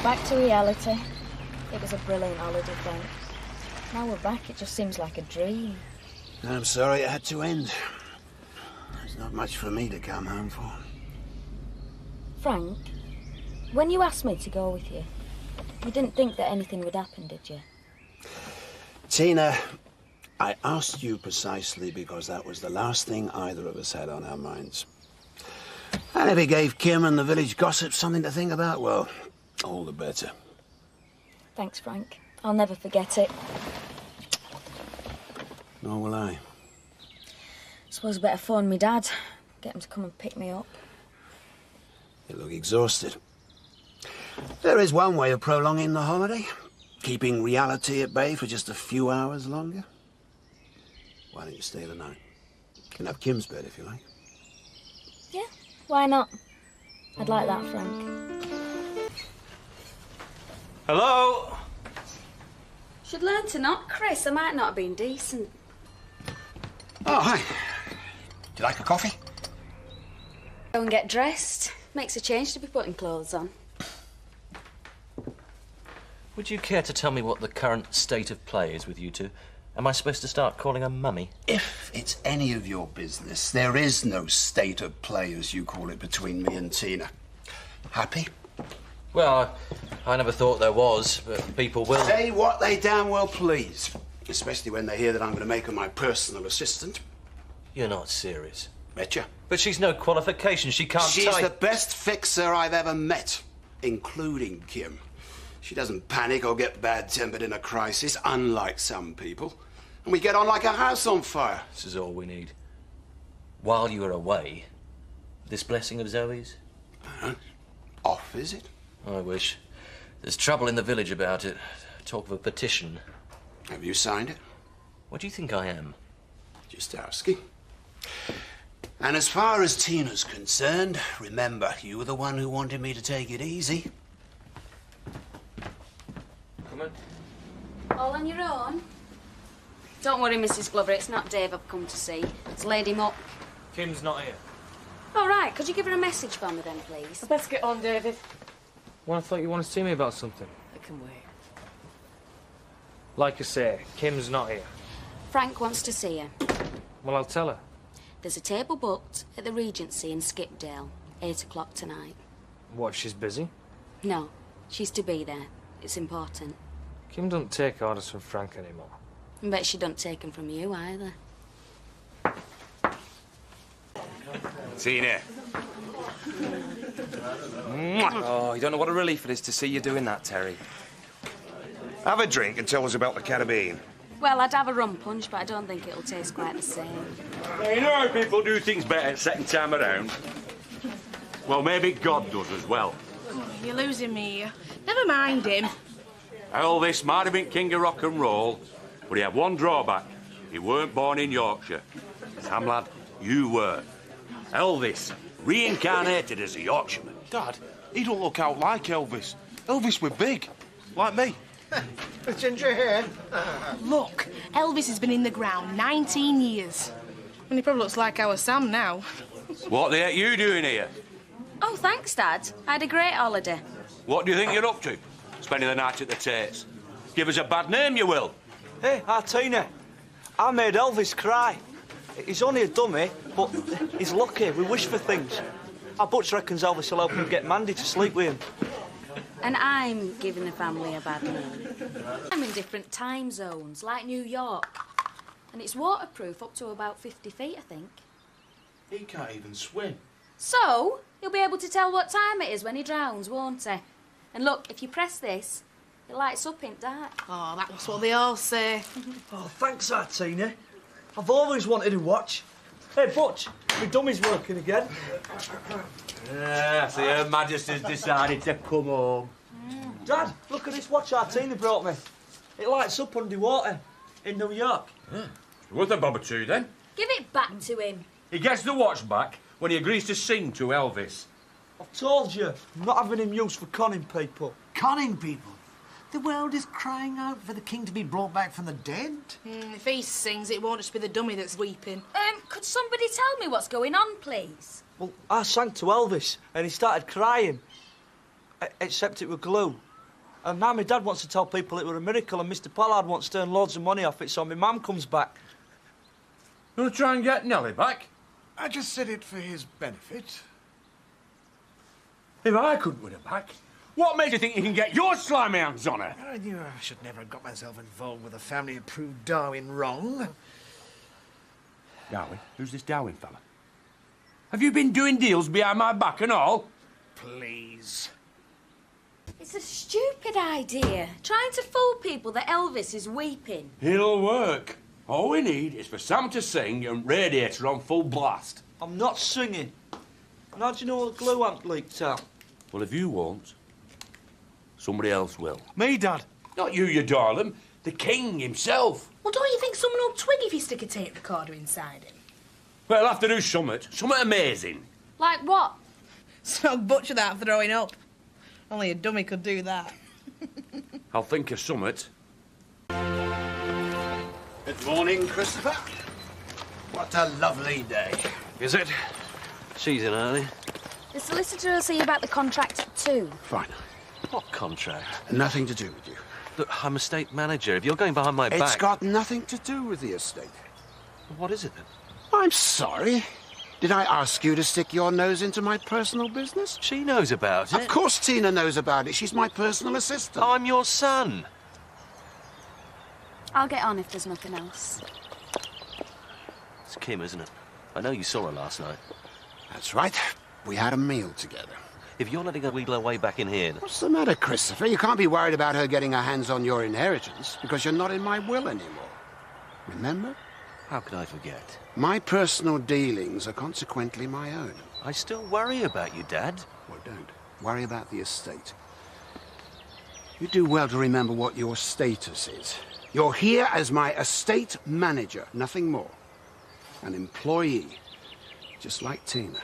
Back to reality. It was a brilliant holiday, Frank. Now we're back, it just seems like a dream. I'm sorry it had to end. There's not much for me to come home for. Frank, when you asked me to go with you, you didn't think that anything would happen, did you? Tina, I asked you precisely because that was the last thing either of us had on our minds. And if it gave Kim and the village gossip something to think about, well, all the better. Thanks, Frank. I'll never forget it. Nor will I. Suppose I better phone me dad. Get him to come and pick me up. You look exhausted. There is one way of prolonging the holiday. Keeping reality at bay for just a few hours longer. Why don't you stay the night? You can have Kim's bed if you like. Yeah, why not? I'd like that, Frank. Hello? Should learn to knock, Chris. I might not have been decent. Oh, hi. Do you like a coffee? Go and get dressed. Makes a change to be putting clothes on. Would you care to tell me what the current state of play is with you two? Am I supposed to start calling her Mummy? If it's any of your business, there is no state of play, as you call it, between me and Tina. Happy? Well, I never thought there was, but people will... Say what they damn well please. Especially when they hear that I'm going to make her my personal assistant. You're not serious. Betcha. But she's no qualification. She can't She's type. the best fixer I've ever met, including Kim. She doesn't panic or get bad-tempered in a crisis, unlike some people. And we get on like a house on fire. This is all we need. While you were away, this blessing of Zoe's? Off, is it? I wish. There's trouble in the village about it. Talk of a petition. Have you signed it? What do you think I am? Just asking. And as far as Tina's concerned, remember, you were the one who wanted me to take it easy. Come on. All on your own? Don't worry, Mrs. Glover, it's not Dave I've come to see. It's Lady Muck. Kim's not here. All right, could you give her a message for me then, please? Let's get on, David. Well, I thought you wanted to see me about something. I can wait. Like I say, Kim's not here. Frank wants to see her. Well, I'll tell her. There's a table booked at the Regency in Skipdale, 8 o'clock tonight. What, if she's busy? No, she's to be there. It's important. Kim doesn't take orders from Frank anymore. I bet she don't take them from you either. Tina. Oh, you don't know what a relief it is to see you doing that, Terry. Have a drink and tell us about the Caribbean. Well, I'd have a rum punch, but I don't think it'll taste quite the same. You know how people do things better second time around? Well, maybe God does as well. Oh, you're losing me here. Never mind him. Elvis might have been king of rock and roll, but he had one drawback. He weren't born in Yorkshire. Sam, lad, you were. Elvis, reincarnated as a Yorkshireman. Dad, he don't look out like Elvis. Elvis was big, like me. With ginger hair. Look, Elvis has been in the ground 19 years. And he probably looks like our Sam now. What the heck you doing here? Oh, thanks, Dad. I had a great holiday. What do you think you're up to? Spending the night at the Tates? Give us a bad name, you will. Hey, Artina, I made Elvis cry. He's only a dummy, but he's lucky. We wish for things. Our Butch reckons Elvis will help him get Mandy to sleep with him. And I'm giving the family a bad name. I'm in different time zones, like New York. And it's waterproof up to about 50 feet, I think. He can't even swim. So, he'll be able to tell what time it is when he drowns, won't he? And look, if you press this, it lights up in dark. Oh, that's what they all say. Oh, thanks, Artina. I've always wanted to watch. Hey, Butch, my dummy's working again. Yeah, so Her Majesty's decided to come home. Dad, look at this watch Artina brought me. It lights up underwater in New York. Yeah. Worth a bob or two, then. Give it back to him. He gets the watch back when he agrees to sing to Elvis. I've told you, I'm not having him used for conning people. Conning people. The world is crying out for the king to be brought back from the dead. If he sings, it won't just be the dummy that's weeping. Could somebody tell me what's going on, please? Well, I sang to Elvis and he started crying. Except it was glue. And now my dad wants to tell people it were a miracle and Mr Pollard wants to earn loads of money off it so my mum comes back. You want to try and get Nellie back? I just said it for his benefit. If I couldn't win her back, what made you think you can get your slimy hands on her? I knew I should never have got myself involved with a family who proved Darwin wrong. Darwin? Who's this Darwin fella? Have you been doing deals behind my back and all? Please. It's a stupid idea. Trying to fool people that Elvis is weeping. It'll work. All we need is for Sam to sing and radiator on full blast. I'm not singing. And how do you know the glue ain't leaked out? Well, if you won't, somebody else will. Me, Dad? Not you, you darling. The king himself. Well, don't you think someone will twig if you stick a tape recorder inside him? Well, I'll have to do something amazing. Like what? Snog butcher that throwing up. Only a dummy could do that. I'll think of something. Good morning, Christopher. What a lovely day. Is it? She's in early. The solicitor will see you about the contract at 2. Fine. What contract? Nothing to do with you. Look, I'm estate manager. If you're going behind my back... It's got nothing to do with the estate. What is it, then? I'm sorry. Did I ask you to stick your nose into my personal business? She knows about it. Of course Tina knows about it. She's my personal assistant. I'm your son. I'll get on if there's nothing else. It's Kim, isn't it? I know you saw her last night. That's right. We had a meal together. If you're letting her wheedle her way back in here... What's the matter, Christopher? You can't be worried about her getting her hands on your inheritance because you're not in my will anymore. Remember? How could I forget? My personal dealings are consequently my own. I still worry about you, Dad. Well, don't. Worry about the estate. You do well to remember what your status is. You're here as my estate manager, nothing more. An employee, just like Tina.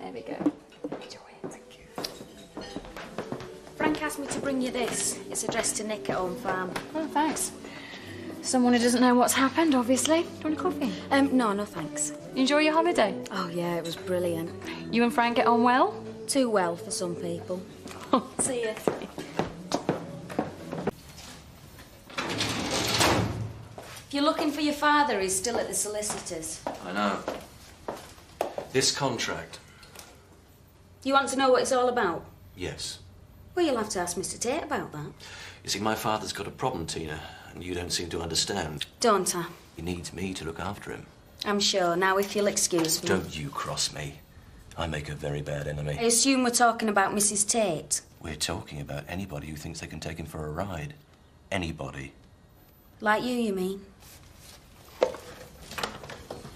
There we go. Thank you. Frank asked me to bring you this. It's addressed to Nick at Home Farm. Oh, thanks. Someone who doesn't know what's happened, obviously. Do you want a coffee? No, thanks. You enjoy your holiday? Oh, yeah, it was brilliant. You and Frank get on well? Too well for some people. See you. If you're looking for your father, he's still at the solicitor's. I know. This contract. You want to know what it's all about? Yes. Well, you'll have to ask Mr. Tate about that. You see, my father's got a problem, Tina, and you don't seem to understand. Don't I? He needs me to look after him. I'm sure. Now, if you'll excuse me. Don't you cross me. I make a very bad enemy. I assume we're talking about Mrs. Tate. We're talking about anybody who thinks they can take him for a ride. Anybody. Like you mean?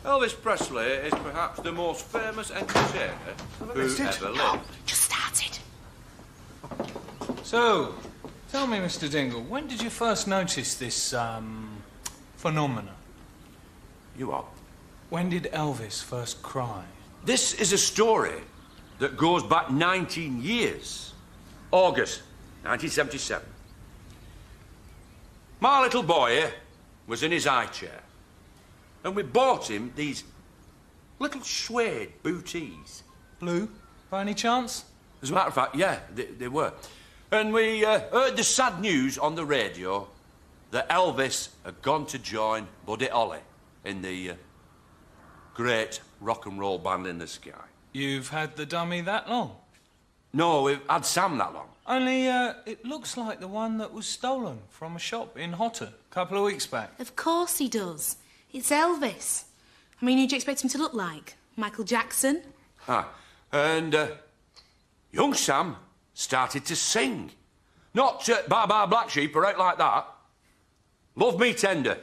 Elvis Presley is perhaps the most famous entertainer who ever lived. Just started. So, tell me, Mr. Dingle, when did you first notice this, phenomena? You are? When did Elvis first cry? This is a story that goes back 19 years. August 1977. My little boy here was in his high chair. And we bought him these little suede booties. Blue, by any chance? As a matter of fact, yeah, they were. And we heard the sad news on the radio that Elvis had gone to join Buddy Holly in the great rock and roll band in the sky. You've had the dummy that long? No, we've had Sam that long. Only, it looks like the one that was stolen from a shop in Hotter a couple of weeks back. Of course he does. It's Elvis. I mean, who'd you expect him to look like? Michael Jackson? And young Sam started to sing. Not Bye Bye Black Sheep or out like that. Love Me Tender.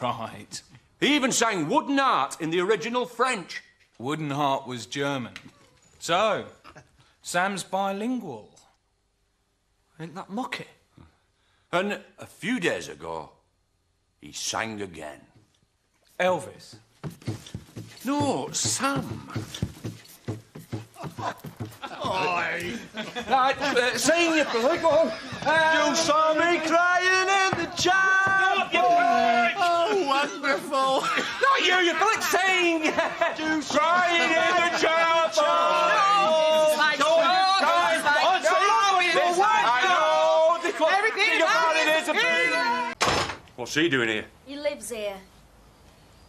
Right. He even sang Wooden Heart in the original French. Wooden Heart was German. So, Sam's bilingual. Ain't that mucky? And a few days ago, he sang again. Elvis? No, Sam. Right, sing you, brother, go on. You saw me crying in the chapel. Oh, wonderful. Not you, you can't sing. Crying in the chapel. What's he doing here? He lives here.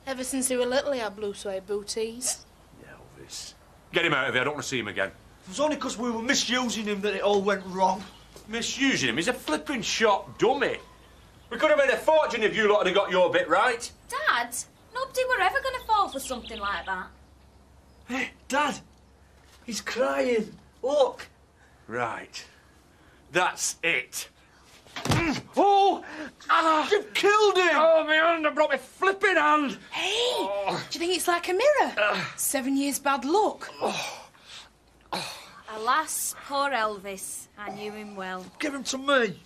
Ever since he were little, he had blue suede booties. Elvis. Get him out of here. I don't want to see him again. It was only because we were misusing him that it all went wrong. Misusing him? He's a flipping shot dummy. We could have made a fortune if you lot had got your bit right. Dad, nobody were ever going to fall for something like that. Hey, Dad, he's crying. Look. Right. That's it. Oh! You've killed him! Oh, my hand! I broke my flipping hand! Hey! Do you think it's like a mirror? 7 years bad luck. Alas, poor Elvis. I knew him well. Give him to me.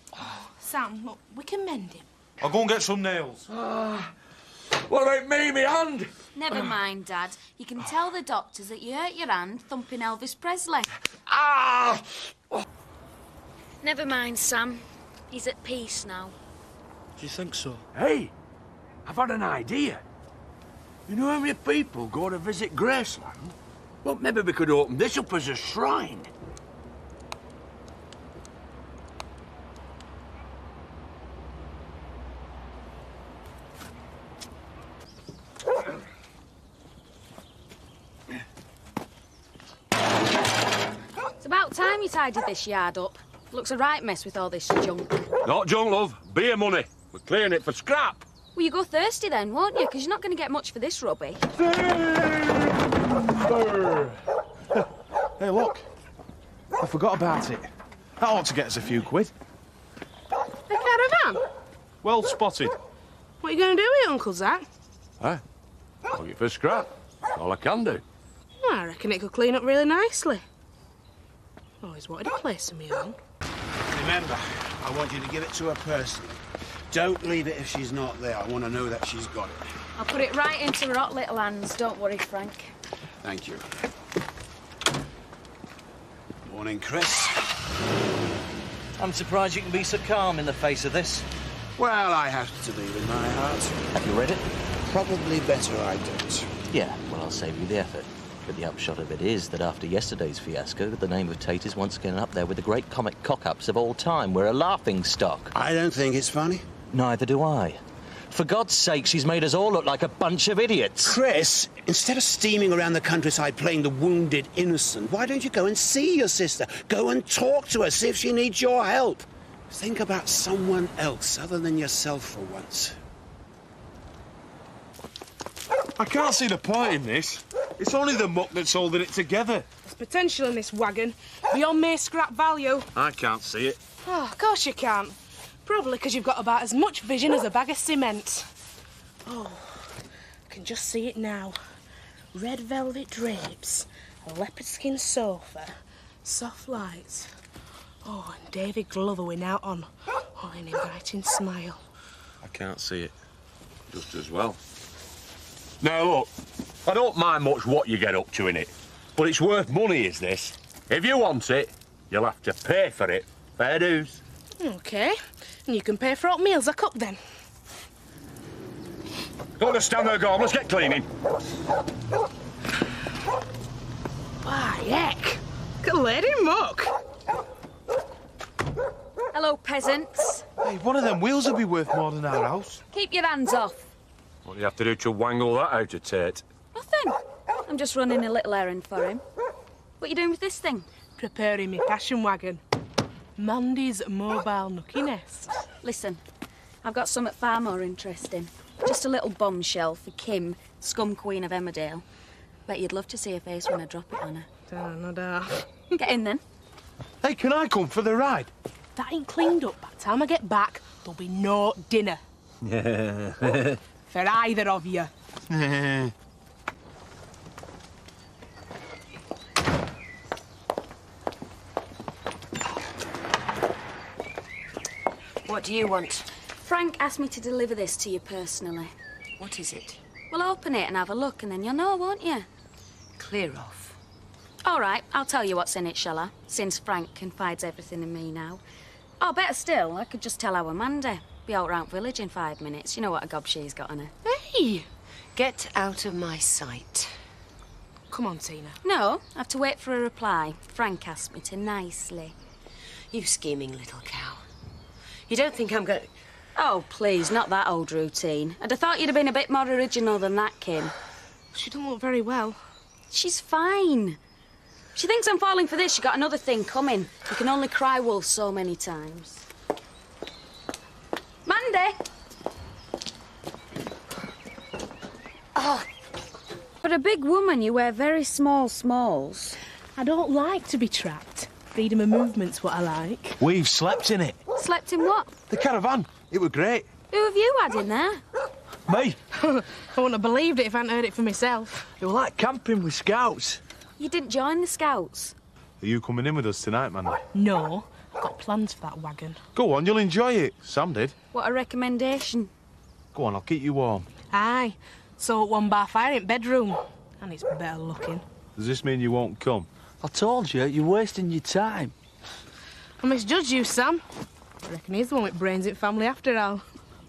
Sam, look, we can mend him. I'll go and get some nails. What about me, my hand? Never mind, Dad. You can tell the doctors that you hurt your hand thumping Elvis Presley. Ah! Never mind, Sam. He's at peace now. Do you think so? Hey, I've had an idea. You know how many people go to visit Graceland? Well, maybe we could open this up as a shrine. It's about time you tidied this yard up. Looks a right mess with all this junk. Not junk, love. Beer money. We're clearing it for scrap. Well, you go thirsty then, won't you? Because you're not going to get much for this rubbish. Hey, look. I forgot about it. That ought to get us a few quid. The caravan? Well spotted. What are you going to do with it, Uncle Zach? Huh? I'll get for scrap. That's all I can do. I reckon it could clean up really nicely. Always wanted a place of my own. Remember, I want you to give it to her personally. Don't leave it if she's not there. I want to know that she's got it. I'll put it right into her hot little hands. Don't worry, Frank. Thank you. Morning, Chris. I'm surprised you can be so calm in the face of this. Well, I have to believe in my heart. Have you read it? Probably better I don't. Yeah, well, I'll save you the effort. But the upshot of it is that after yesterday's fiasco, the name of Tate is once again up there with the great comic cock-ups of all time. We're a laughing stock. I don't think it's funny. Neither do I. For God's sake, she's made us all look like a bunch of idiots. Chris, instead of steaming around the countryside playing the wounded innocent, why don't you go and see your sister? Go and talk to her, see if she needs your help. Think about someone else other than yourself for once. I can't see the point in this. It's only the muck that's holding it together. There's potential in this wagon, beyond mere scrap value. I can't see it. Oh, of course you can't. Probably because you've got about as much vision as a bag of cement. Oh, I can just see it now. Red velvet drapes, a leopard skin sofa, soft lights. Oh, and David Glover went out on. Oh, an inviting smile. I can't see it. Just as well. Now, look, I don't mind much what you get up to in it, but it's worth money, is this? If you want it, you'll have to pay for it. Fair dues. OK. And you can pay for hot meals I cook then. Don't just stand there, go on, let's get cleaning. Ah, heck. Look at Lady Muck. Hello, peasants. Hey, one of them wheels will be worth more than our house. Keep your hands off. What do you have to do to wangle that out of Tate? Nothing. I'm just running a little errand for him. What are you doing with this thing? Preparing me passion wagon. Mandy's mobile nookie nest. Listen, I've got something far more interesting. Just a little bombshell for Kim, scum queen of Emmerdale. Bet you'd love to see her face when I drop it on her. No doubt. Get in then. Hey, can I come for the ride? That ain't cleaned up. By the time I get back, there'll be no dinner. For either of you. What do you want? Frank asked me to deliver this to you personally. What is it? Well, open it and have a look, and then you'll know, won't you? Clear off. All right, I'll tell you what's in it, shall I? Since Frank confides everything in me now. Oh, better still, I could just tell our Mandy. Be out round village in 5 minutes. You know what a gob she's got on her. Hey! Get out of my sight. Come on, Tina. No, I have to wait for a reply. Frank asked me to nicely. You scheming little cow. You don't think I'm going... Oh, please, not that old routine. I'd have thought you'd have been a bit more original than that, Kim. She doesn't look very well. She's fine. She thinks I'm falling for this. She got another thing coming. You can only cry wolf so many times. Mandy! Oh. For a big woman, you wear very small smalls. I don't like to be trapped. Freedom of movement's what I like. We've slept in it. Slept in what? The caravan. It was great. Who have you had in there? Me. I wouldn't have believed it if I hadn't heard it for myself. It was like camping with scouts. You didn't join the Scouts. Are you coming in with us tonight, Mandy? No, I've got plans for that wagon. Go on, you'll enjoy it. Sam did. What a recommendation. Go on, I'll keep you warm. Aye, so one bar fire in bedroom. And it's better looking. Does this mean you won't come? I told you, you're wasting your time. I misjudged you, Sam. I reckon he's the one with brains in family after all.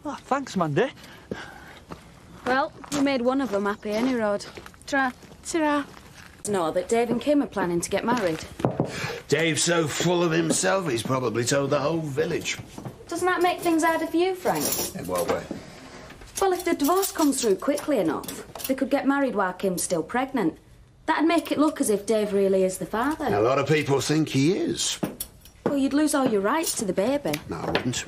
Oh, thanks, Mandy. Well, you made one of them happy, any road. Ta-ra. Ta-ra. Know that Dave and Kim are planning to get married. Dave's so full of himself, he's probably told the whole village. Doesn't that make things harder for you, Frank? In what way? Well, if the divorce comes through quickly enough, they could get married while Kim's still pregnant. That'd make it look as if Dave really is the father. A lot of people think he is. Well, you'd lose all your rights to the baby. No, I wouldn't.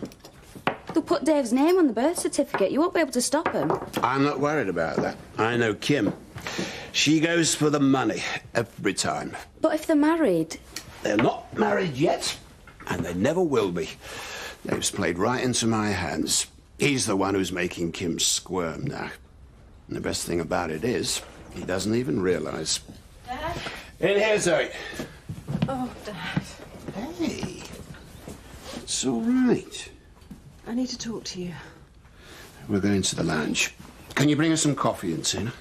They'll put Dave's name on the birth certificate. You won't be able to stop him. I'm not worried about that. I know Kim. She goes for the money every time. But if they're married... They're not married yet, and they never will be. Dave's played right into my hands. He's the one who's making Kim squirm now. And the best thing about it is, he doesn't even realise. Dad? In here, Zoe. Oh, Dad. Hey. It's all right. I need to talk to you. We're going to the lounge. Can you bring us some coffee in, Tina?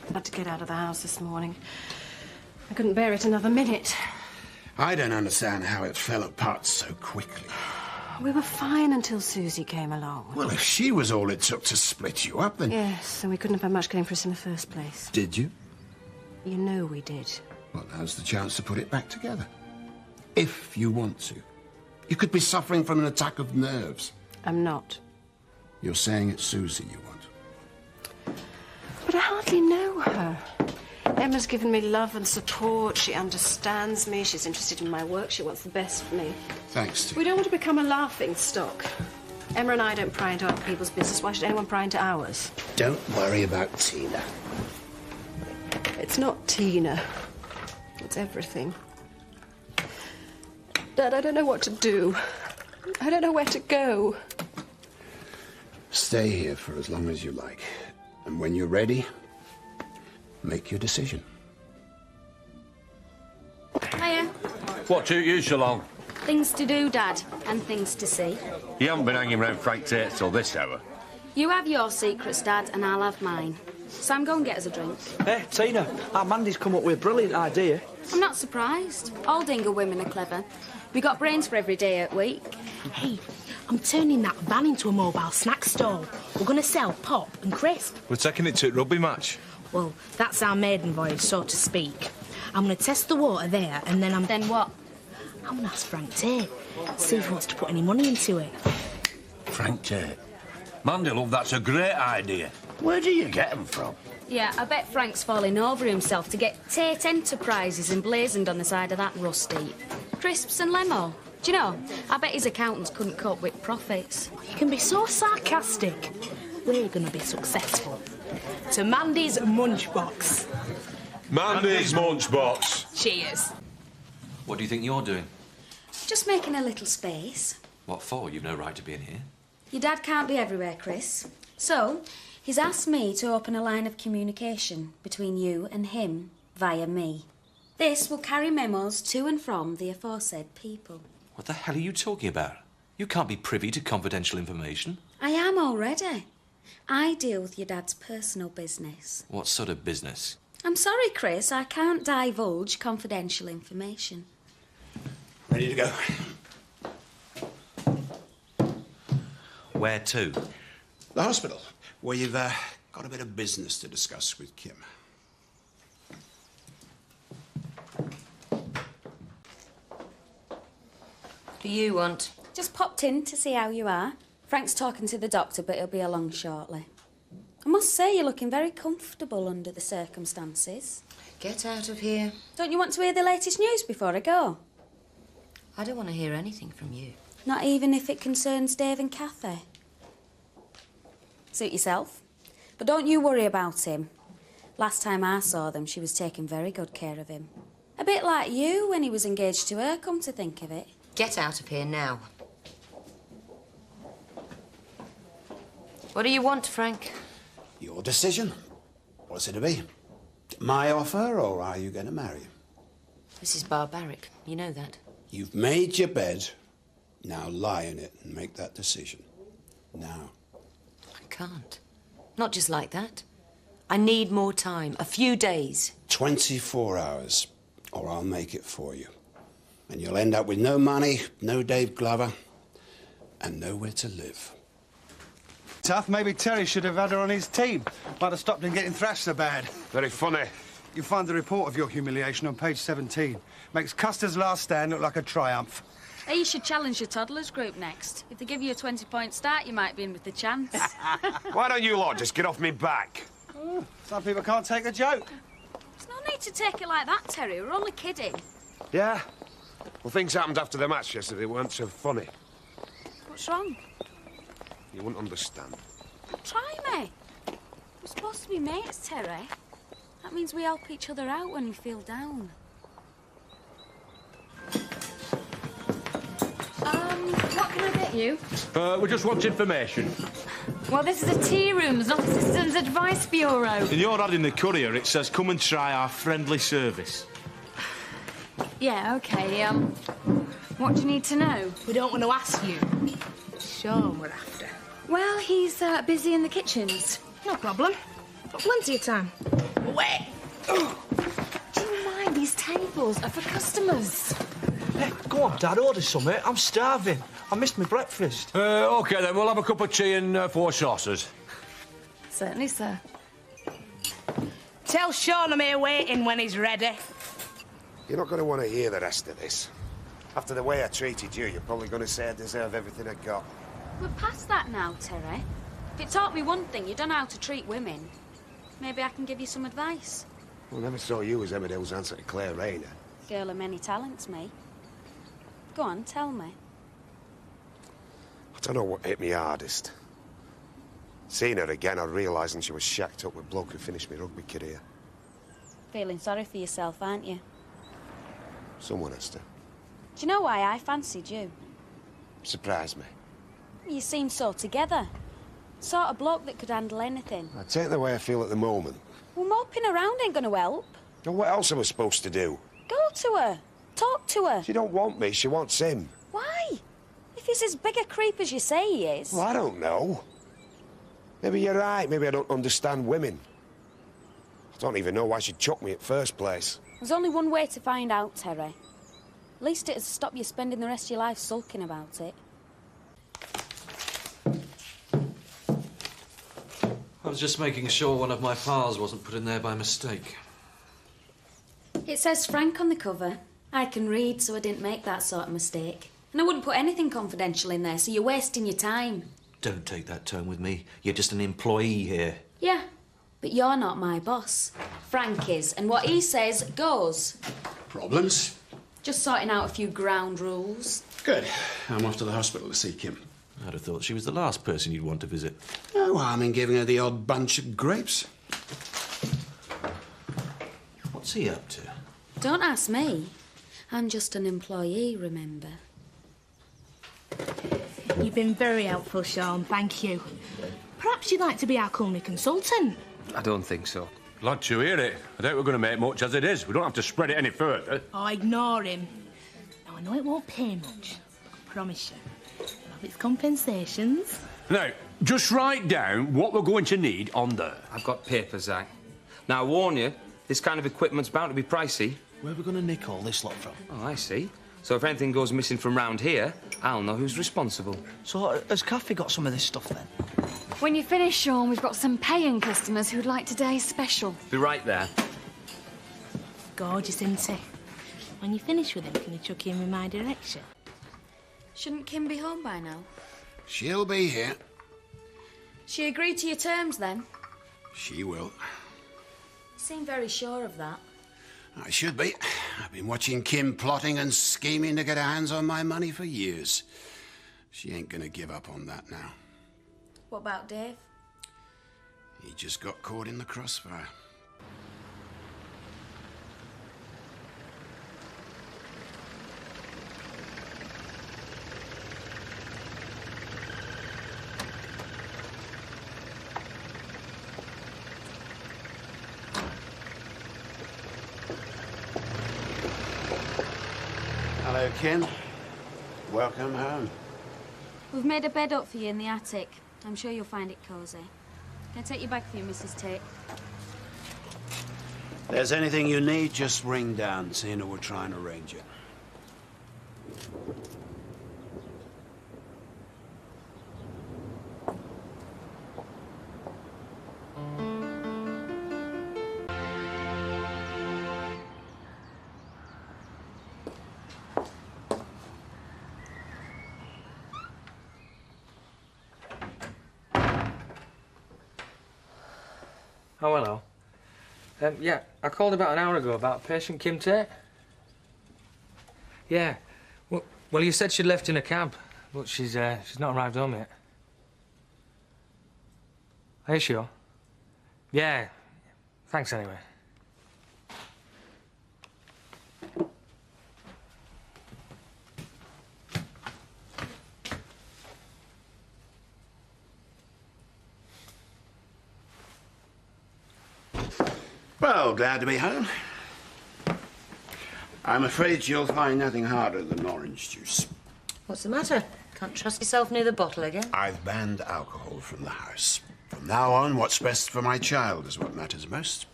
I had to get out of the house this morning. I couldn't bear it another minute. I don't understand how it fell apart so quickly. We were fine until Susie came along. Well, if she was all it took to split you up, then... Yes, and we couldn't have had much going for us in the first place. Did you? You know we did. Well, now's the chance to put it back together. If you want to. You could be suffering from an attack of nerves. I'm not. You're saying it's Susie you want. But I hardly know her. Emma's given me love and support. She understands me. She's interested in my work. She wants the best for me. Thanks, Tina. We don't want to become a laughing stock. Emma and I don't pry into other people's business. Why should anyone pry into ours? Don't worry about Tina. It's not Tina. It's everything. Dad, I don't know what to do. I don't know where to go. Stay here for as long as you like. And when you're ready, make your decision. Hiya. What took you so long? Things to do, Dad, and things to see. You haven't been hanging around Frank Tate till this hour. You have your secrets, Dad, and I'll have mine. Sam, go and get us a drink. Hey, Tina, our Mandy's come up with a brilliant idea. I'm not surprised. All Dingle women are clever. We got brains for every day at week. Hey, I'm turning that van into a mobile snack stall. We're going to sell pop and crisp. We're taking it to a rugby match. Well, that's our maiden voyage, so to speak. I'm going to test the water there, and then Then what? I'm going to ask Frank Tate, see if he wants to put any money into it. Frank Tate? Mandy, love, that's a great idea. Where do you get them from? Yeah, I bet Frank's falling over himself to get Tate Enterprises emblazoned on the side of that rust heap. Crisps and lemo. Do you know, I bet his accountants couldn't cope with profits. You can be so sarcastic. We're going to be successful. To Mandy's Munchbox. Mandy's Munchbox. Cheers. What do you think you're doing? Just making a little space. What for? You've no right to be in here. Your dad can't be everywhere, Chris. So, he's asked me to open a line of communication between you and him via me. This will carry memos to and from the aforesaid people. What the hell are you talking about? You can't be privy to confidential information. I am already. I deal with your dad's personal business. What sort of business? I'm sorry, Chris, I can't divulge confidential information. Ready to go? Where to? The hospital, where you've got a bit of business to discuss with Kim. What do you want? Just popped in to see how you are. Frank's talking to the doctor, but he'll be along shortly. I must say, you're looking very comfortable under the circumstances. Get out of here. Don't you want to hear the latest news before I go? I don't want to hear anything from you. Not even if it concerns Dave and Kathy? Suit yourself. But don't you worry about him. Last time I saw them, she was taking very good care of him. A bit like you when he was engaged to her, come to think of it. Get out of here now. What do you want, Frank? Your decision. What's it to be? My offer, or are you going to marry him? This is barbaric. You know that. You've made your bed. Now lie in it and make that decision. Now. I can't. Not just like that. I need more time. A few days. 24 hours, or I'll make it for you. And you'll end up with no money, no Dave Glover, and nowhere to live. Tough. Maybe Terry should have had her on his team. Might have stopped him getting thrashed so bad. Very funny. You'll find the report of your humiliation on page 17. Makes Custer's last stand look like a triumph. Hey, you should challenge your toddlers group next. If they give you a 20-point start, you might be in with the chance. Why don't you lot just get off me back? Oh, some people can't take a joke. There's no need to take it like that, Terry. We're only kidding. Yeah? Well, things happened after the match yesterday weren't so funny. What's wrong? You wouldn't understand. Try me. We're supposed to be mates, Terry. That means we help each other out when we feel down. What can I get you? We just want information. Well, this is a tea room, it's not a Citizens Advice Bureau. In your ad in the Courier, it says, come and try our friendly service. Yeah, OK, what do you need to know? We don't want to ask you. Sean we're after. Well, he's busy in the kitchens. No problem. Got plenty of time. Wait! Do you mind? These tables are for customers. Hey, go on, Dad, order something. I'm starving. I missed my breakfast. OK, then, we'll have a cup of tea and 4 saucers. Certainly, sir. Tell Sean I'm here waiting when he's ready. You're not going to want to hear the rest of this. After the way I treated you, you're probably going to say I deserve everything I got. We're past that now, Terry. If it taught me one thing, you don't know how to treat women. Maybe I can give you some advice. Well, never saw you as Emmerdale's answer to Claire Rayner. Girl of many talents, me. Go on, tell me. I don't know what hit me hardest. Seeing her again, I realising she was shacked up with bloke who finished my rugby career. Feeling sorry for yourself, aren't you? Someone has to. Do you know why I fancied you? Surprise me. You seem so together. Sort of bloke that could handle anything. I take the way I feel at the moment. Well, moping around ain't gonna help. Now, what else am I supposed to do? Go to her. Talk to her. She don't want me, she wants him. Why? If he's as big a creep as you say he is. Well, I don't know. Maybe you're right. Maybe I don't understand women. I don't even know why she chucked me at first place. There's only one way to find out, Terry. At least it'll stop you spending the rest of your life sulking about it. I was just making sure one of my pals wasn't put in there by mistake. It says Frank on the cover. I can read, so I didn't make that sort of mistake. And I wouldn't put anything confidential in there, so you're wasting your time. Don't take that tone with me. You're just an employee here. Yeah, but you're not my boss. Frank is, and what he says goes. Problems? Just sorting out a few ground rules. Good. I'm off to the hospital to see Kim. I'd have thought she was the last person you'd want to visit. No harm in giving her the odd bunch of grapes. What's he up to? Don't ask me. I'm just an employee, remember? You've been very helpful, Sean. Thank you. Perhaps you'd like to be our culinary consultant? I don't think so. Glad to hear it. I doubt we're going to make much as it is. We don't have to spread it any further. Oh, ignore him. Now, I know it won't pay much. I promise you. It'll have its compensations. Now, just write down what we're going to need on there. I've got papers, Zach. Now, I warn you, this kind of equipment's bound to be pricey. Where are we going to nick all this lot from? Oh, I see. So if anything goes missing from round here, I'll know who's responsible. So, has Kathy got some of this stuff, then? When you finish, Sean, we've got some paying customers who'd like today's special. Be right there. Gorgeous, isn't he? When you finish with him, can you chuck him in my direction? Shouldn't Kim be home by now? She'll be here. She agreed to your terms then? She will. You seem very sure of that. I should be. I've been watching Kim plotting and scheming to get her hands on my money for years. She ain't gonna give up on that now. What about Dave? He just got caught in the crossfire. Hello, Kim. Welcome home. We've made a bed up for you in the attic. I'm sure you'll find it cosy. Can I take your bag for you, Mrs. Tate? If there's anything you need, just ring down. Tina will try and arrange it. Oh, hello. Yeah, I called about an hour ago about patient Kim Tate. Yeah. Well, you said she'd left in a cab, but she's not arrived home yet. Are you sure? Yeah. Thanks anyway. Well, glad to be home. I'm afraid you'll find nothing harder than orange juice. What's the matter? Can't trust yourself near the bottle again? I've banned alcohol from the house. From now on, what's best for my child is what matters most.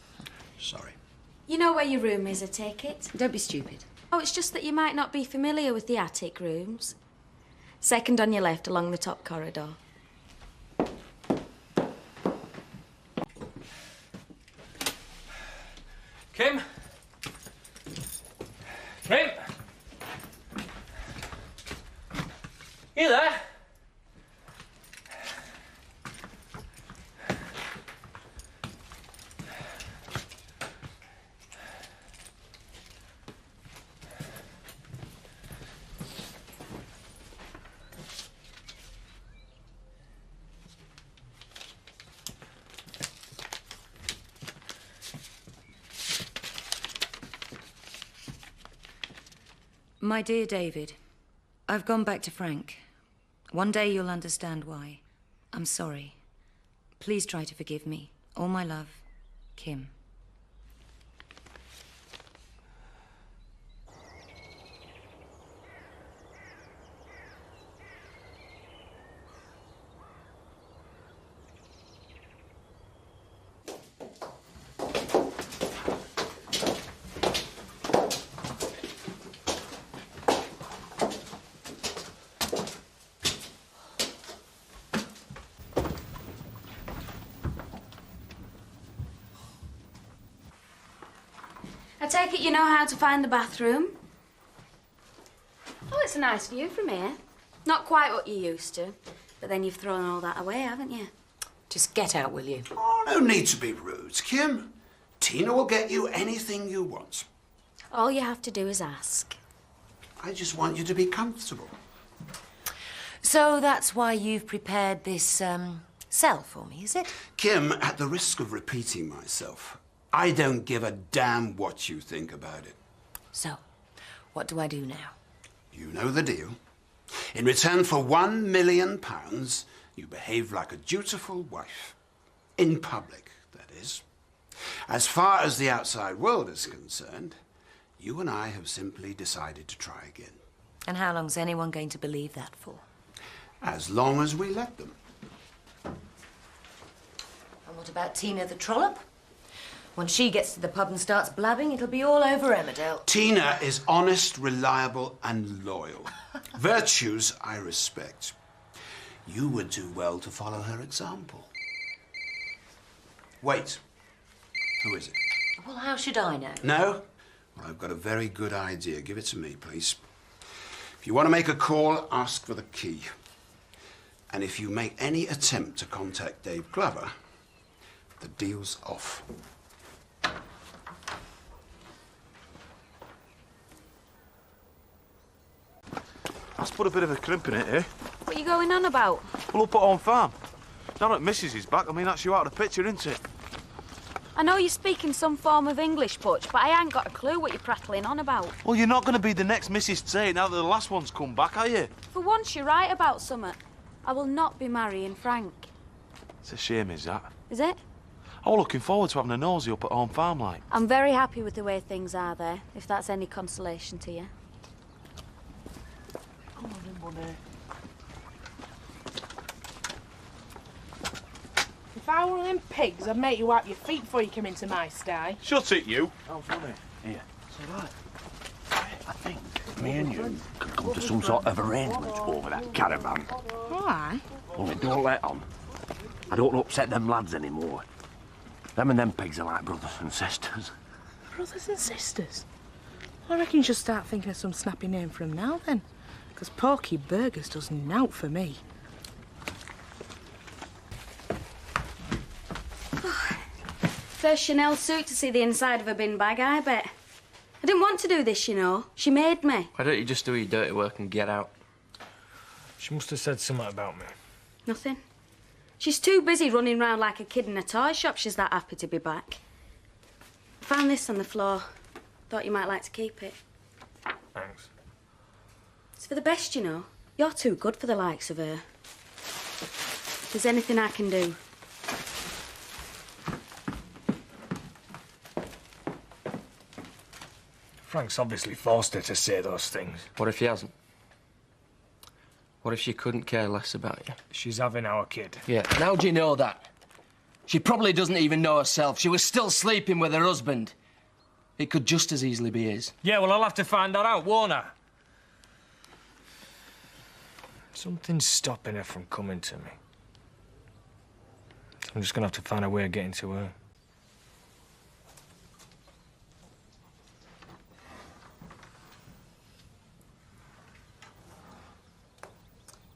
Sorry. You know where your room is, I take it? Don't be stupid. Oh, it's just that you might not be familiar with the attic rooms. Second on your left along the top corridor. Kim? Kim? You there? My dear David, I've gone back to Frank. One day you'll understand why. I'm sorry. Please try to forgive me. All my love, Kim. I take it you know how to find the bathroom? Oh, it's a nice view from here. Not quite what you're used to, but then you've thrown all that away, haven't you? Just get out, will you? Oh, no need to be rude, Kim. Tina will get you anything you want. All you have to do is ask. I just want you to be comfortable. So that's why you've prepared this, cell for me, is it? Kim, at the risk of repeating myself, I don't give a damn what you think about it. So, what do I do now? You know the deal. In return for £1 million, you behave like a dutiful wife. In public, that is. As far as the outside world is concerned, you and I have simply decided to try again. And how long's anyone going to believe that for? As long as we let them. And what about Tina the trollop? When she gets to the pub and starts blabbing, it'll be all over Emmerdale. Tina is honest, reliable, and loyal. Virtues I respect. You would do well to follow her example. Wait. Who is it? Well, how should I know? No? Well, I've got a very good idea. Give it to me, please. If you want to make a call, ask for the key. And if you make any attempt to contact Dave Glover, the deal's off. Let's put a bit of a crimp in it, eh? What are you going on about? Well, up at home farm. Now that Mrs. is back, I mean, that's you out of the picture, isn't it? I know you're speaking some form of English, Butch, but I ain't got a clue what you're prattling on about. Well, you're not going to be the next Mrs. Tate now that the last one's come back, are you? For once, you're right about summat. I will not be marrying Frank. It's a shame, is that? Is it? I was looking forward to having a nosy up at home farm, like. I'm very happy with the way things are there, if that's any consolation to you. Come on in, Bunny. If I were one of them pigs, I'd make you wipe your feet before you come into my sty. Shut it, you. How funny. Here. It's all right. I think me and you can come to some sort of arrangement over that caravan. Why? Only don't let on. I don't upset them lads anymore. Them and them pigs are like brothers and sisters. Brothers and sisters? I reckon you should start thinking of some snappy name for them now, then. Because Porky Burgers does nought for me. First Chanel suit to see the inside of a bin bag, I bet. I didn't want to do this, you know. She made me. Why don't you just do your dirty work and get out? She must have said something about me. Nothing. She's too busy running round like a kid in a toy shop. She's that happy to be back. I found this on the floor. Thought you might like to keep it. Thanks. It's for the best, you know. You're too good for the likes of her. If there's anything I can do. Frank's obviously forced her to say those things. What if he hasn't? What if she couldn't care less about you? She's having our kid. Yeah, and how do you know that? She probably doesn't even know herself. She was still sleeping with her husband. It could just as easily be his. Yeah, well, I'll have to find that out, won't I? Something's stopping her from coming to me. I'm just gonna have to find a way of getting to her.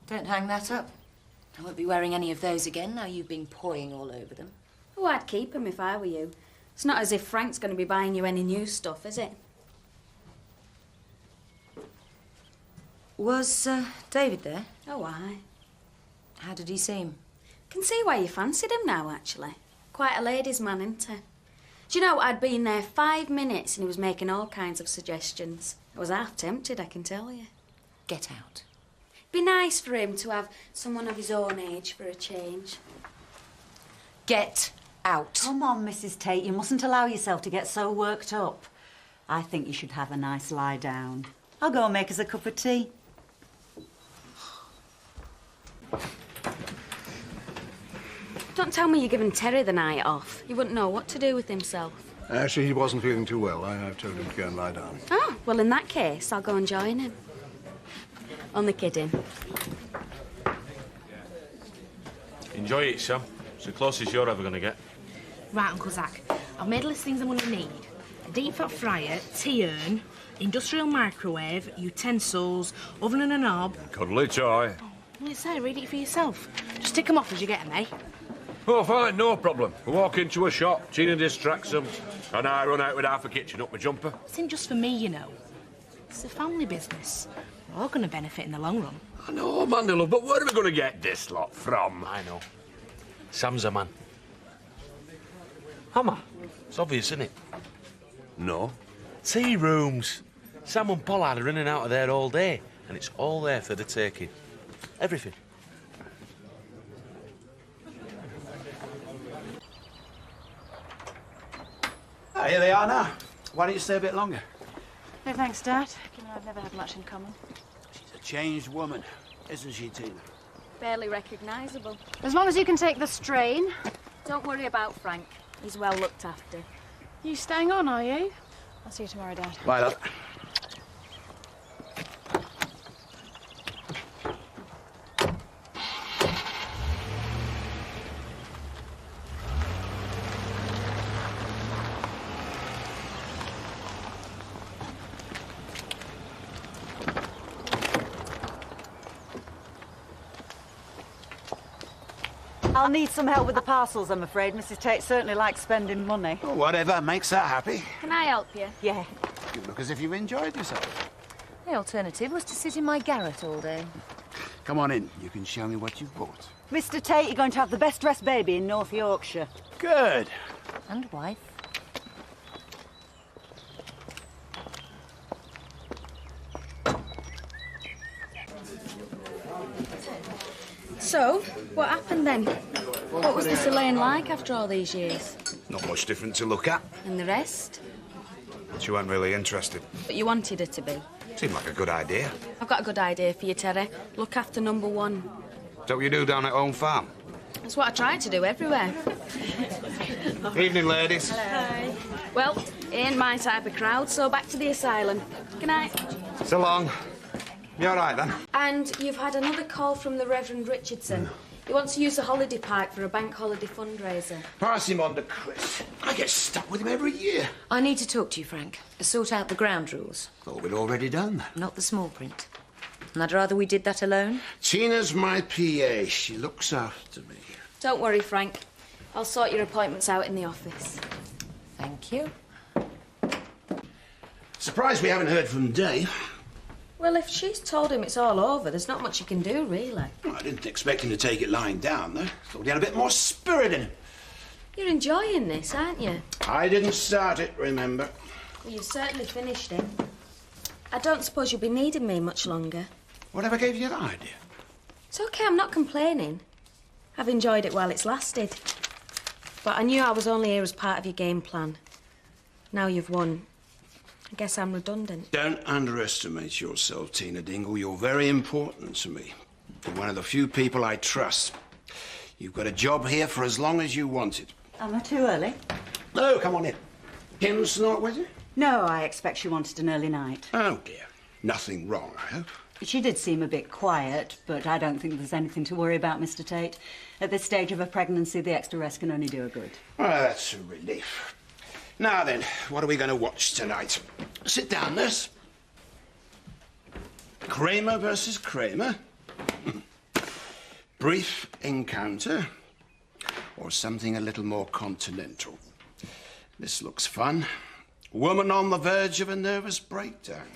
Don't hang that up. I won't be wearing any of those again now you've been pawing all over them. Oh, I'd keep them if I were you. It's not as if Frank's going to be buying you any new stuff, is it? Was David there? Oh, aye. How did he seem? Can see why you fancied him now, actually. Quite a ladies' man, isn't he? Do you know, I'd been there 5 minutes and he was making all kinds of suggestions. I was half tempted, I can tell you. Get out. Be nice for him to have someone of his own age for a change. Get out. Come on, Mrs. Tate, you mustn't allow yourself to get so worked up. I think you should have a nice lie down. I'll go and make us a cup of tea. Don't tell me you're giving Terry the night off. He wouldn't know what to do with himself. Actually, he wasn't feeling too well. I've told him to go and lie down. Oh, well, in that case, I'll go and join him. Only kidding. Enjoy it, Sam. It's the closest you're ever going to get. Right, Uncle Zach, I've made a list of things I'm going to need. A deep fat fryer, tea urn, industrial microwave, utensils, oven and a knob. Cuddly toy. Well, it's there, read it for yourself. Just tick them off as you get them, eh? Oh, fine, no problem. We walk into a shop, Tina distracts them, and I run out with half a kitchen up my jumper. It isn't just for me, you know. It's a family business. We're all going to benefit in the long run. I know, Amanda, love, but where are we going to get this lot from? I know. Sam's a man. Hammer. It's obvious, isn't it? No. Tea rooms. Sam and Pollard are in and out of there all day, and it's all there for the taking. Everything. Ah, here they are now. Why don't you stay a bit longer? No thanks, Dad. Given I've never had much in common. She's a changed woman, isn't she, Tina? Barely recognisable. As long as you can take the strain. Don't worry about Frank. He's well looked after. You staying on, are you? I'll see you tomorrow, Dad. Bye, love. I'll need some help with the parcels, I'm afraid. Mrs. Tate certainly likes spending money. Oh, whatever makes her happy. Can I help you? Yeah. You look as if you've enjoyed yourself. The alternative was to sit in my garret all day. Come on in. You can show me what you've bought. Mr. Tate, you're going to have the best-dressed baby in North Yorkshire. Good. And wife. So, what happened then? What was this Elaine like after all these years? Not much different to look at. And the rest? She weren't really interested. But you wanted her to be. Seemed like a good idea. I've got a good idea for you, Terry. Look after number one. Is that what you do down at home farm? That's what I try to do everywhere. Evening, ladies. Hello. Well, ain't my type of crowd, so back to the asylum. Good night. So long. You all right, then? And you've had another call from the Reverend Richardson. He wants to use the holiday park for a bank holiday fundraiser. Pass him on to Chris. I get stuck with him every year. I need to talk to you, Frank. Sort out the ground rules. Thought we'd already done that. Not the small print. And I'd rather we did that alone. Tina's my PA. She looks after me. Don't worry, Frank. I'll sort your appointments out in the office. Thank you. Surprised we haven't heard from Dave. Well, if she's told him it's all over, there's not much you can do, really. Well, I didn't expect him to take it lying down, though. Thought he had a bit more spirit in him. You're enjoying this, aren't you? I didn't start it, remember? Well, you've certainly finished it. I don't suppose you'll be needing me much longer. Whatever gave you that idea? It's okay, I'm not complaining. I've enjoyed it while it's lasted. But I knew I was only here as part of your game plan. Now you've won. I guess I'm redundant. Don't underestimate yourself, Tina Dingle. You're very important to me. You're one of the few people I trust. You've got a job here for as long as you want it. Am I too early? No, come on in. Kim's not with you? No, I expect she wanted an early night. Oh, dear. Nothing wrong, I hope. She did seem a bit quiet, but I don't think there's anything to worry about, Mr. Tate. At this stage of a pregnancy, the extra rest can only do her good. Well, that's a relief. Now then, what are we going to watch tonight? Sit down, nurse. Kramer versus Kramer. Brief encounter. Or something a little more continental. This looks fun. Woman on the verge of a nervous breakdown.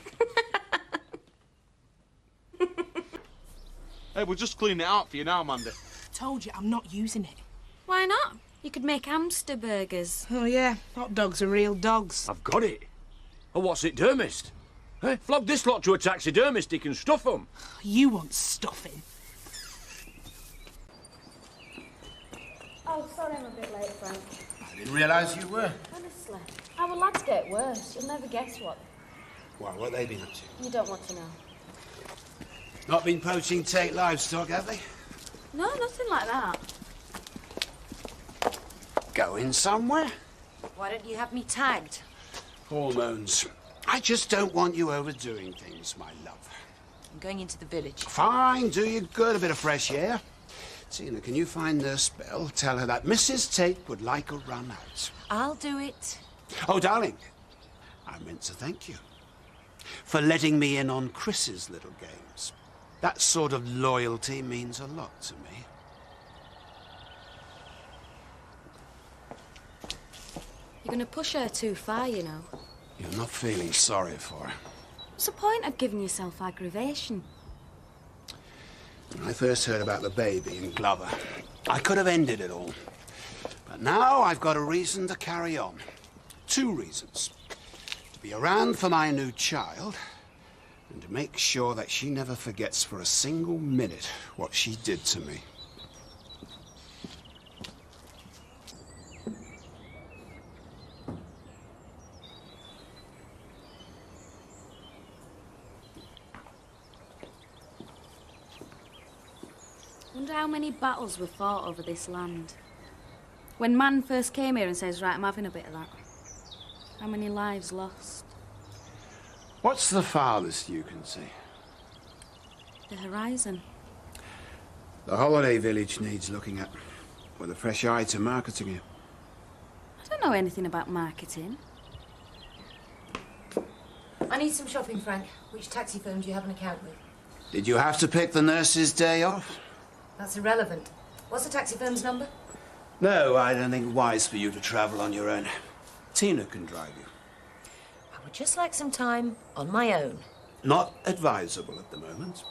Hey, we'll just clean it out for you now, Amanda. Told you, I'm not using it. Why not? You could make hamster burgers. Oh, yeah. Hot dogs are real dogs. I've got it. Oh, what's it, dermist? Hey, flog this lot to a taxidermist, he can stuff them. You want stuffing. Oh, sorry I'm a bit late, Frank. I didn't realise you were. Honestly, our lads get worse. You'll never guess what. Well, what have they been up to? You don't want to know. Not been poaching Tate livestock, have they? No, nothing like that. Going somewhere? Why don't you have me tagged? Hormones. I just don't want you overdoing things, my love. I'm going into the village. Fine, do you good. A bit of fresh air. Tina, can you find Nurse Bell? Tell her that Mrs. Tate would like a run out. I'll do it. Oh, darling, I meant to thank you for letting me in on Chris's little games. That sort of loyalty means a lot to me. You're going to push her too far, you know. You're not feeling sorry for her. What's the point of giving yourself aggravation? When I first heard about the baby in Glover, I could have ended it all. But now I've got a reason to carry on. 2 reasons. To be around for my new child, and to make sure that she never forgets for a single minute what she did to me. Wonder how many battles were fought over this land. When man first came here and says, right, I'm having a bit of that. How many lives lost? What's the farthest you can see? The horizon. The holiday village needs looking at with a fresh eye to marketing it. I don't know anything about marketing. I need some shopping, Frank. Which taxi firm do you have an account with? Did you have to pick the nurse's day off? That's irrelevant. What's the taxi firm's number? No, I don't think it wise for you to travel on your own. Tina can drive you. I would just like some time on my own. Not advisable at the moment.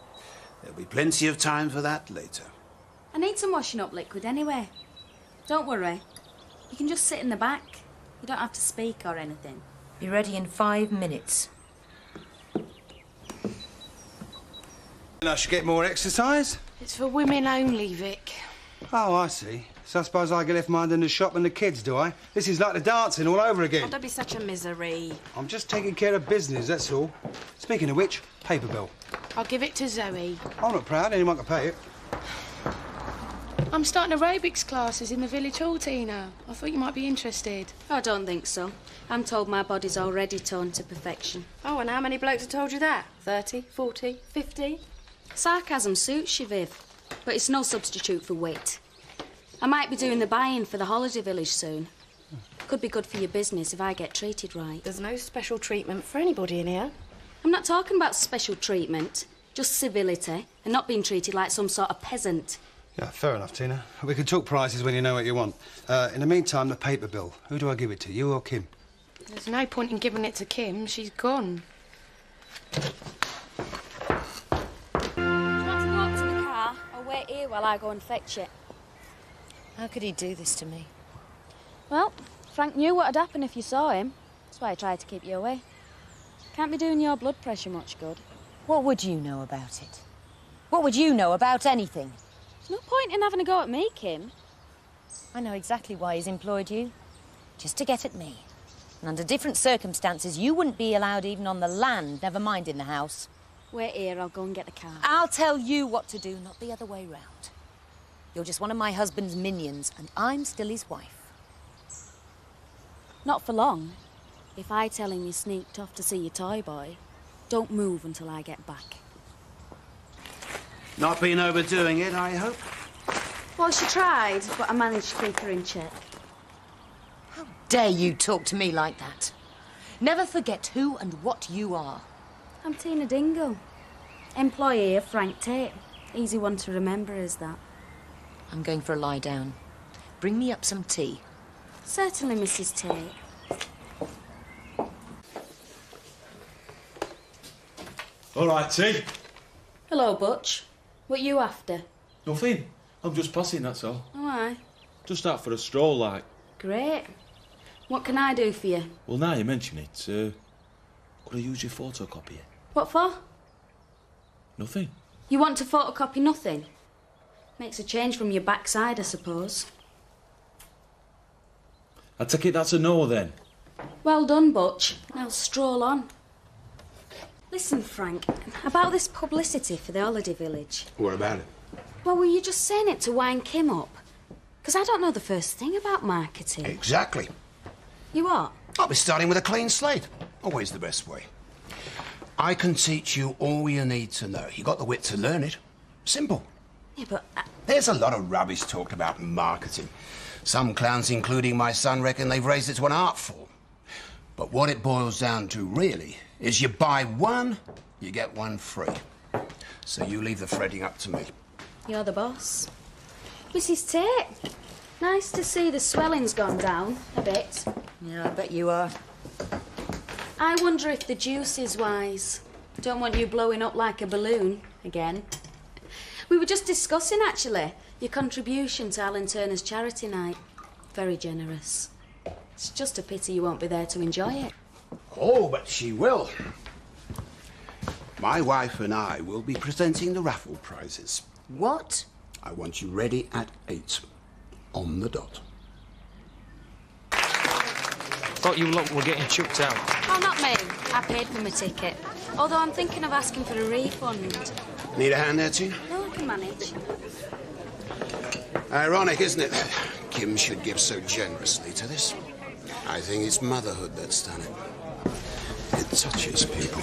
There'll be plenty of time for that later. I need some washing up liquid anyway. Don't worry. You can just sit in the back. You don't have to speak or anything. Be ready in 5 minutes. I should get more exercise? It's for women only, Vic. Oh, I see. So I suppose I get left minding the shop and the kids, do I? This is like the dancing all over Oh, again. don't be such a misery. I'm just taking care of business, that's all. Speaking of which, paper bill. I'll give it to Zoe. I'm not proud, anyone can pay it. I'm starting aerobics classes in the village hall, Tina. I thought you might be interested. I don't think so. I'm told my body's already toned to perfection. Oh, and how many blokes have told you that? 30, 40, 50? Sarcasm suits you, Viv, but it's no substitute for wit. I might be doing the buy-in for the holiday village soon. Could be good for your business if I get treated right. There's no special treatment for anybody in here. I'm not talking about special treatment, just civility and not being treated like some sort of peasant. Yeah, fair enough, Tina. We can talk prices when you know what you want. In the meantime, the paper bill. Who do I give it to, you or Kim? There's no point in giving it to Kim. She's gone. Do you want to walk to the car or wait here while I go and fetch it? How could he do this to me? Well, Frank knew what had happened if you saw him. That's why I tried to keep you away. Can't be doing your blood pressure much good. What would you know about it? What would you know about anything? There's no point in having a go at me, Kim. I know exactly why he's employed you. Just to get at me. And under different circumstances, you wouldn't be allowed even on the land, never mind in the house. Wait here, I'll go and get the car. I'll tell you what to do, not the other way round. You're just one of my husband's minions, and I'm still his wife. Not for long. If I tell him you sneaked off to see your toy boy, don't move until I get back. Not been overdoing it, I hope? Well, she tried, but I managed to keep her in check. How dare you talk to me like that? Never forget who and what you are. I'm Tina Dingle, employee of Frank Tate. Easy one to remember is that. I'm going for a lie down. Bring me up some tea. Certainly, Mrs. Tate. All right, tea. Hello, Butch. What you after? Nothing. I'm just passing, that's all. Oh, aye. Just out for a stroll, like. Great. What can I do for you? Well, now you mention it, could I use your photocopier? What for? Nothing. You want to photocopy nothing? Makes a change from your backside, I suppose. I take it that's a no, then. Well done, Butch. Now stroll on. Listen, Frank, about this publicity for the holiday village. What about it? Well, were you just saying it to wind Kim up? Because I don't know the first thing about marketing. Exactly. You what? I'll be starting with a clean slate. Always the best way. I can teach you all you need to know. You got the wit to learn it. Simple. Yeah, but... There's a lot of rubbish talked about marketing. Some clowns, including my son, reckon they've raised it to an art form. But what it boils down to, really, is you buy one, you get one free. So you leave the fretting up to me. You're the boss. Mrs. Tate, nice to see the swelling's gone down a bit. Yeah, I bet you are. I wonder if the juice is wise. Don't want you blowing up like a balloon again. We were just discussing, actually, your contribution to Alan Turner's charity night. Very generous. It's just a pity you won't be there to enjoy it. Oh, but she will. My wife and I will be presenting the raffle prizes. What? I want you ready at 8. On the dot. Thought you lot were getting chucked out. Oh, not me. I paid for my ticket. Although I'm thinking of asking for a refund. Need a hand there, Tina? No, I can manage. Ironic, isn't it? Kim should give so generously to this. I think it's motherhood that's done it. It touches people.